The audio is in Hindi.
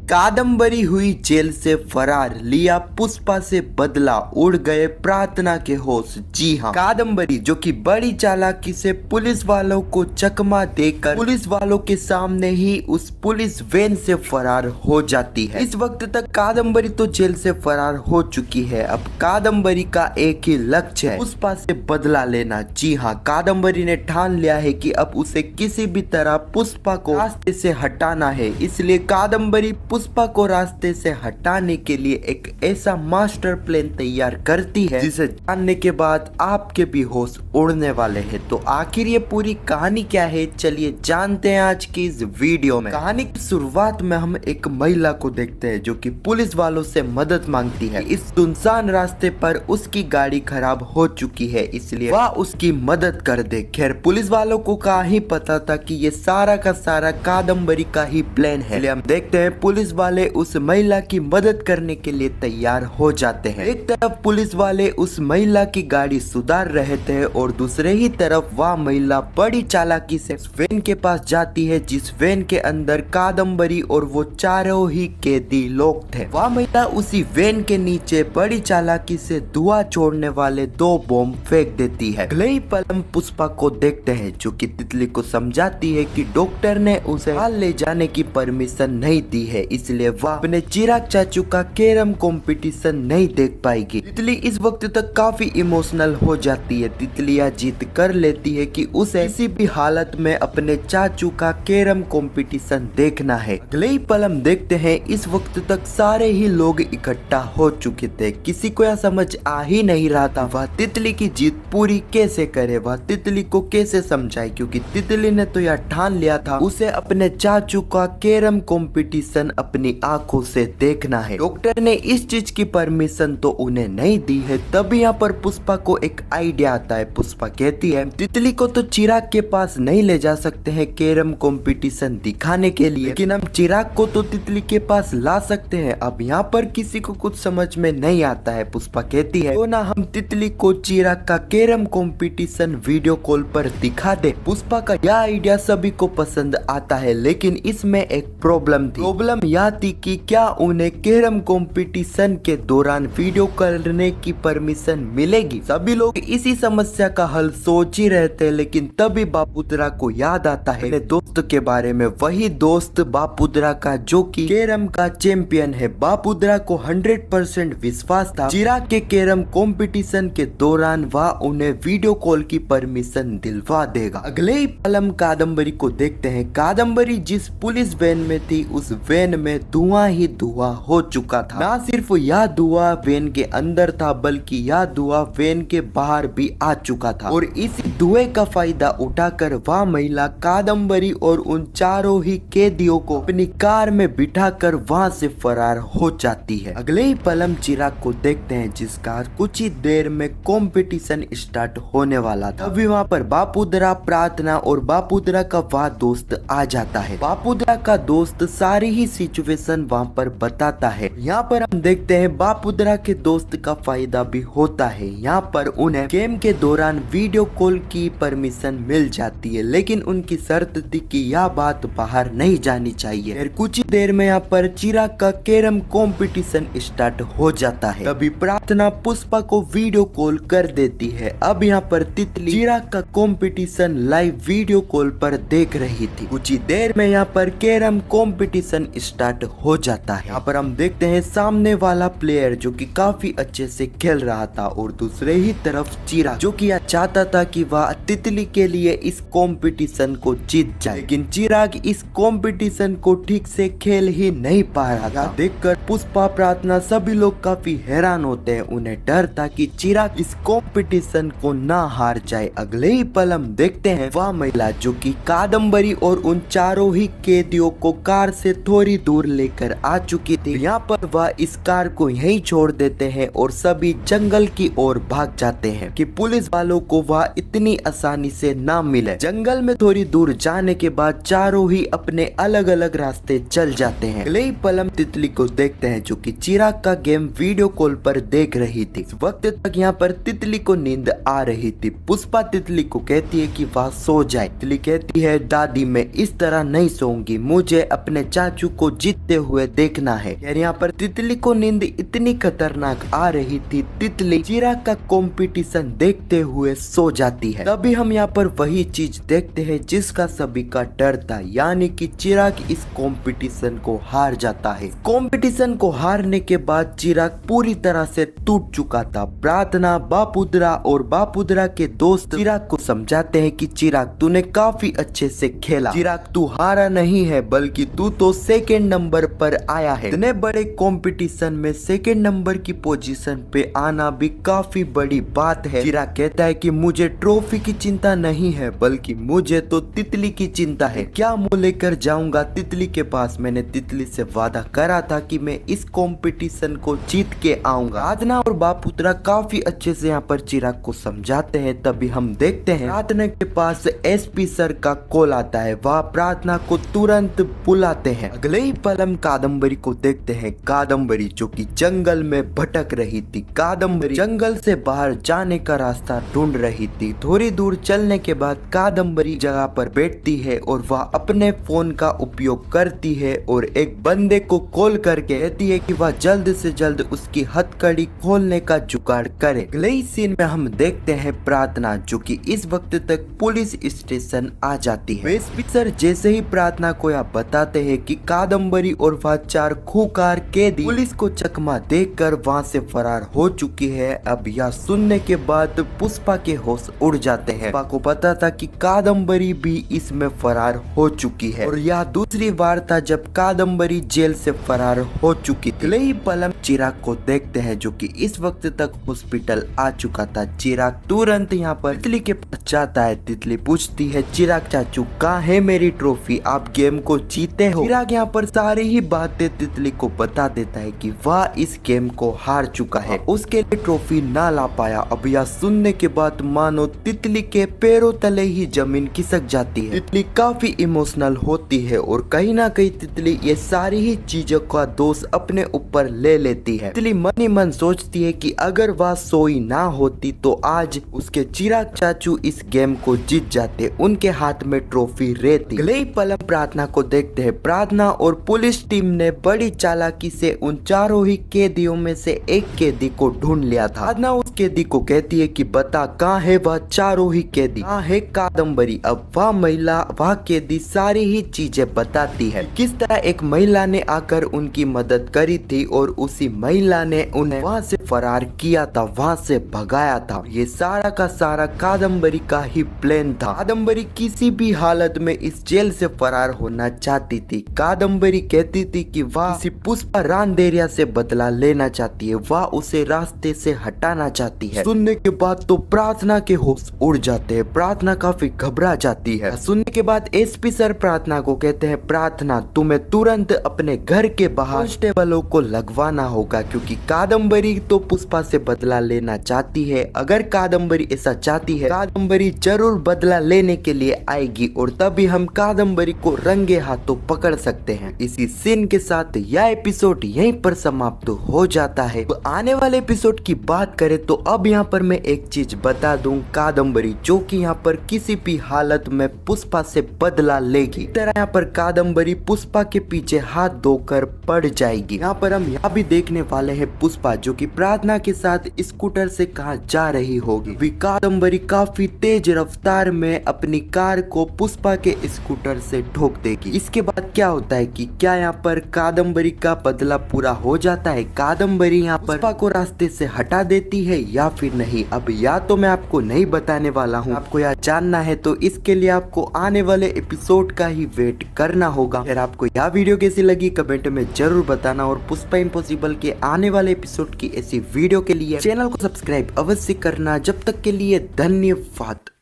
कादम्बरी हुई जेल से फरार, लिया पुष्पा से बदला, उड़ गए प्रार्थना के होश। जी हाँ, कादम्बरी जो कि बड़ी चालाकी से पुलिस वालों को चकमा देकर पुलिस वालों के सामने ही उस पुलिस वैन से फरार हो जाती है। इस वक्त तक कादम्बरी तो जेल से फरार हो चुकी है। अब कादम्बरी का एक ही लक्ष्य है, पुष्पा से बदला लेना। जी हाँ, कादम्बरी ने ठान लिया है कि अब उसे किसी भी तरह पुष्पा को रास्ते से हटाना है। इसलिए कादम्बरी पुष्पा को रास्ते से हटाने के लिए एक ऐसा मास्टर प्लान तैयार करती है जिसे जानने के बाद आपके भी होश उड़ने वाले हैं। तो आखिर ये पूरी कहानी क्या है, चलिए जानते हैं आज की इस वीडियो में। कहानी की शुरुआत में हम एक महिला को देखते हैं जो कि पुलिस वालों से मदद मांगती है। इस सुनसान रास्ते पर उसकी गाड़ी खराब हो चुकी है, इसलिए वह उसकी मदद कर दे। खैर, पुलिस वालों को कहाँ ही पता था कि ये सारा का सारा कादम्बरी का ही प्लान है। इसलिए हम देखते हैं पुलिस वाले उस महिला की मदद करने के लिए तैयार हो जाते हैं। एक तरफ पुलिस वाले उस महिला की गाड़ी सुधार रहे थे और दूसरे ही तरफ वह महिला बड़ी चालाकी से वैन के पास जाती है जिस वैन के अंदर कादम्बरी और वो चारों ही कैदी लोग थे। वह महिला उसी वैन के नीचे बड़ी चालाकी से धुआं छोड़ने वाले 2 बॉम्ब फेंक देती है। अगले ही पल हम पुष्पा को देखते हैं जो कि तितली को समझाती है कि डॉक्टर ने उसे हाल ले जाने की परमिशन नहीं दी है, इसलिए वह अपने चिराग चाचू का कैरम कंपटीशन नहीं देख पाएगी। तितली इस वक्त तक काफी इमोशनल हो जाती है। तितली यह जीत कर लेती है कि उसे किसी भी हालत में अपने चाचू का कैरम कंपटीशन देखना है। अगले ही पल हम देखते हैं इस वक्त तक सारे ही लोग इकट्ठा हो चुके थे। किसी को यह समझ आ ही नहीं रहा था वह तितली की जीत पूरी कैसे करे, वह तितली को कैसे समझाए, क्योंकि तितली ने तो यह ठान लिया था उसे अपने चाचू का कैरम कंपटीशन अपनी आंखों से देखना है। डॉक्टर ने इस चीज की परमिशन तो उन्हें नहीं दी है। तभी यहाँ पर पुष्पा को एक आइडिया आता है। पुष्पा कहती है तितली को तो चिराग के पास नहीं ले जा सकते हैं कैरम कंपटीशन दिखाने के लिए, लेकिन हम चिराग को तो तितली के पास ला सकते हैं। अब यहाँ पर किसी को कुछ समझ में नहीं आता है। पुष्पा कहती है तो ना हम तितली को चिराग का कैरम कंपटीशन वीडियो कॉल पर दिखा दे। पुष्पा का यह आइडिया सभी को पसंद आता है, लेकिन इसमें एक प्रॉब्लम थी। प्रॉब्लम यह थी कि क्या उन्हें कैरम कंपटीशन के दौरान वीडियो करने की परमिशन मिलेगी। सभी लोग इसी समस्या का हल सोच ही रहे थे, लेकिन तभी बापुद्रा को याद आता है अपने दोस्त के बारे में। वही दोस्त बापुद्रा का जो कि कैरम का चैंपियन है। बापुद्रा को 100% विश्वास था चिराग के कैरम कंपटीशन के दौरान वह उन्हें वीडियो कॉल की परमिशन दिलवा देगा। अगले ही पल हम कादम्बरी को देखते हैं। कादम्बरी जिस पुलिस वैन में थी उस वैन में धुआं ही धुआं हो चुका था। ना सिर्फ यह धुआं वैन के अंदर था बल्कि यह धुआं वैन के बाहर भी आ चुका था, और इस धुएं का फायदा उठाकर वह महिला कादम्बरी और उन चारों ही कैदियों को अपनी कार में बिठाकर वहां से फरार हो जाती है। अगले ही पल हम चिराग को देखते हैं जिसका कुछ ही देर में कंपटीशन स्टार्ट होने वाला था। अभी वहाँ पर बापुद्रा, प्रार्थना और बापुद्रा का वह दोस्त आ जाता है। बापुद्रा का दोस्त सारी ही सिचुएशन वहाँ पर बताता है। यहाँ पर हम देखते हैं बापुद्रा के दोस्त का फायदा भी होता है। यहाँ पर उन्हें गेम के दौरान वीडियो कॉल की परमिशन मिल जाती है, लेकिन उनकी शर्त थी कि यह बात बाहर नहीं जानी चाहिए। फिर कुछ ही देर में यहाँ पर चिराग का कैरम कंपटीशन स्टार्ट हो जाता है। तभी प्रार्थना पुष्पा को वीडियो कॉल कर देती है। अब यहाँ पर तितली चिराग का कंपटीशन लाइव वीडियो कॉल पर देख रही थी। कुछ ही देर में यहाँ पर कैरम कंपटीशन स्टार्ट हो जाता है। यहाँ पर हम देखते हैं सामने वाला प्लेयर जो कि काफी अच्छे से खेल रहा था, और दूसरे ही तरफ चिराग जो कि यह चाहता था कि वह तितली के लिए इस कंपटीशन को जीत जाए, लेकिन चिराग इस कंपटीशन को ठीक से खेल ही नहीं पा रहा था। देखकर पुष्पा, प्रार्थना सभी लोग काफी हैरान होते हैं। उन्हें डर था कि चिराग इस कंपटीशन को ना हार जाए। अगले ही पल हम देखते हैं वह महिला जो कि कादम्बरी और उन चारों ही कैदियों को कार से थोड़ी दूर लेकर आ चुकी थी। यहाँ पर वह इस कार को यहीं छोड़ देते हैं और सभी जंगल की ओर भाग जाते हैं कि पुलिस वालों को वह इतनी आसानी से ना मिले। जंगल में थोड़ी दूर जाने के बाद चारों ही अपने अलग अलग रास्ते चल जाते हैं। अगले ही पल हम तितली को देखते देखते हैं जो कि चिराग का गेम वीडियो कॉल पर देख रही थी। इस वक्त तक यहाँ पर तितली को नींद आ रही थी। पुष्पा तितली को कहती है कि वह सो जाए। तितली कहती है दादी मैं इस तरह नहीं सोऊंगी, मुझे अपने चाचू को जीतते हुए देखना है। यार यहाँ पर तितली को नींद इतनी खतरनाक आ रही थी, तितली चिराग का कंपटीशन देखते हुए सो जाती है। तभी हम यहाँ पर वही चीज देखते हैं जिसका सभी का डर था, यानी कि चिराग इस कंपटीशन को हार जाता है। कंपटीशन को हारने के बाद चिराग पूरी तरह से टूट चुका था। प्रार्थना, बापुद्रा और बापुद्रा के दोस्त चिराग को समझाते हैं कि चिराग तूने काफी अच्छे से खेला। चिराग तू हारा नहीं है बल्कि तू तो सेकंड नंबर पर आया है। इतने बड़े कंपटीशन में सेकंड नंबर की पोजीशन पे आना भी काफी बड़ी बात है। चिराग कहता है कि मुझे ट्रॉफी की चिंता नहीं है बल्कि मुझे तो तितली की चिंता है। क्या मुंह लेकर जाऊंगा तितली के पास? मैंने तितली से वादा करा था कि मैं इस कंपटीशन को जीत के आऊंगा। प्रार्थना और बापुत्रा काफी अच्छे से यहाँ पर चिराग को समझाते हैं। तभी हम देखते हैं प्रार्थना के पास एसपी सर का कॉल आता है। वह प्रार्थना को तुरंत बुलाते हैं। अगले ही पल हम कादम्बरी को देखते हैं। कादम्बरी जो कि जंगल में भटक रही थी। कादम्बरी जंगल से बाहर जाने का रास्ता ढूंढ रही थी। थोड़ी दूर चलने के बाद कादम्बरी जगह पर बैठती है और वह अपने फोन का उपयोग करती है और एक बंदे को कॉल करके कहती है कि वह जल्द से जल्द उसकी हथकड़ी खोलने का जुगाड़ करे। अगले ही सीन में हम देखते हैं प्रार्थना जो कि इस वक्त तक पुलिस स्टेशन आ जाती है। एसपी सर जैसे ही प्रार्थना को यह बताते हैं कि कादम्बरी और वह 4 खूंखार कैदी पुलिस को चकमा देकर वहां से फरार हो चुकी है। अब यह सुनने के बाद पुष्पा के होश उड़ जाते हैं। पुष्पा को पता था कि कादम्बरी भी इसमें फरार हो चुकी है और यह दूसरी बार था जब कादम्बरी जेल से फरार हो चुकी थी। अगले ही पल हम चिराग को देखते हैं जो कि इस वक्त तक हॉस्पिटल आ चुका था। चिराग तुरंत यहाँ पर तितली के पास जाता है। तितली पूछती है चिराग चाचू कहाँ है मेरी ट्रॉफी? आप गेम को जीते हो। चिराग यहाँ पर सारी ही बातें तितली को बता देता है कि वह इस गेम को हार चुका है, उसके लिए ट्रॉफी ना ला पाया। अब यह सुनने के बाद मानो तितली के पैरों तले ही जमीन खिसक जाती है। तितली काफी इमोशनल होती है और कहीं ना कहीं तितली ये सारी ही चीजों का दोष अपने ऊपर ले लेती है। तितली मन ही मन सोचती है कि अगर वह सोई ना होती तो आज उसके चिराग चाचू इस गेम को जीत जाते, उनके हाथ में ट्रॉफी रहती। अगले ही पल हम प्रार्थना को देखते हैं। प्रार्थना और पुलिस टीम ने बड़ी चालाकी से उन चारों ही कैदियों में से एक कैदी को ढूंढ लिया था। प्रार्थना उस कैदी को कहती है कि बता कहाँ है वह चारों ही कैदी, कहाँ है कादम्बरी? अब वह महिला, वह कैदी सारी ही चीजें बताती है। किस तरह एक महिला ने आकर उनकी मदद करी थी और उसी महिला ने उन्हें वहां से फरार किया था, वहां से भगाया था। ये सारा का सारा कादम्बरी का ही प्लान था। कादम्बरी किसी भी हालत में इस जेल से फरार होना चाहती थी। कादम्बरी कहती थी कि वह किसी पुष्पा रांदेरिया से बदला लेना चाहती है, वह उसे रास्ते से हटाना चाहती है। सुनने के बाद तो प्रार्थना के होश उड़ जाते हैं। प्रार्थना काफी घबरा जाती है। सुनने के बाद एसपी सर प्रार्थना को कहते हैं प्रार्थना तुम्हें तुरंत अपने घर के बाहर कांस्टेबलों को लगवाना होगा क्योंकि कादम्बरी तो पुष्पा से बदला लेना चाहती है। अगर कादम्बरी ऐसा चाहती है, कादम्बरी जरूर बदला लेने के लिए आएगी और तभी हम कादम्बरी को रंगे हाथों पकड़ सकते हैं। इसी सीन के साथ यह एपिसोड यहीं पर समाप्त हो जाता है। तो आने वाले एपिसोड की बात करें तो अब यहाँ पर मैं एक चीज बता दूं, कादम्बरी जो कि यहाँ पर किसी भी हालत में पुष्पा से बदला लेगी। इस तरह यहाँ पर कादम्बरी पुष्पा के पीछे हाथ धोकर पड़ जाएगी। यहाँ पर हम यहाँ भी देखने वाले हैं पुष्पा जो कि प्रार्थना के साथ स्कूटर से कहाँ जा रही होगी। भी कादम्बरी काफी तेज रफ्तार में अपनी कार को पुष्पा के स्कूटर से ठोक देगी। इसके बाद क्या होता है कि क्या यहाँ पर कादम्बरी का बदला पूरा हो जाता है? कादम्बरी यहाँ पर पुष्पा को रास्ते से हटा देती है या फिर नहीं? अब या तो मैं आपको नहीं बताने वाला हूँ, आपको यह जानना है तो इसके लिए आपको आने वाले एपिसोड का ही वेट करना होगा। अगर आपको यह वीडियो कैसी लगी कमेंट में जरूर बताना और पुष्पा इम्पॉसिबल के आने वाले एपिसोड की ऐसी वीडियो के लिए चैनल को सब्सक्राइब अवश्य करना। जब तक के लिए धन्यवाद।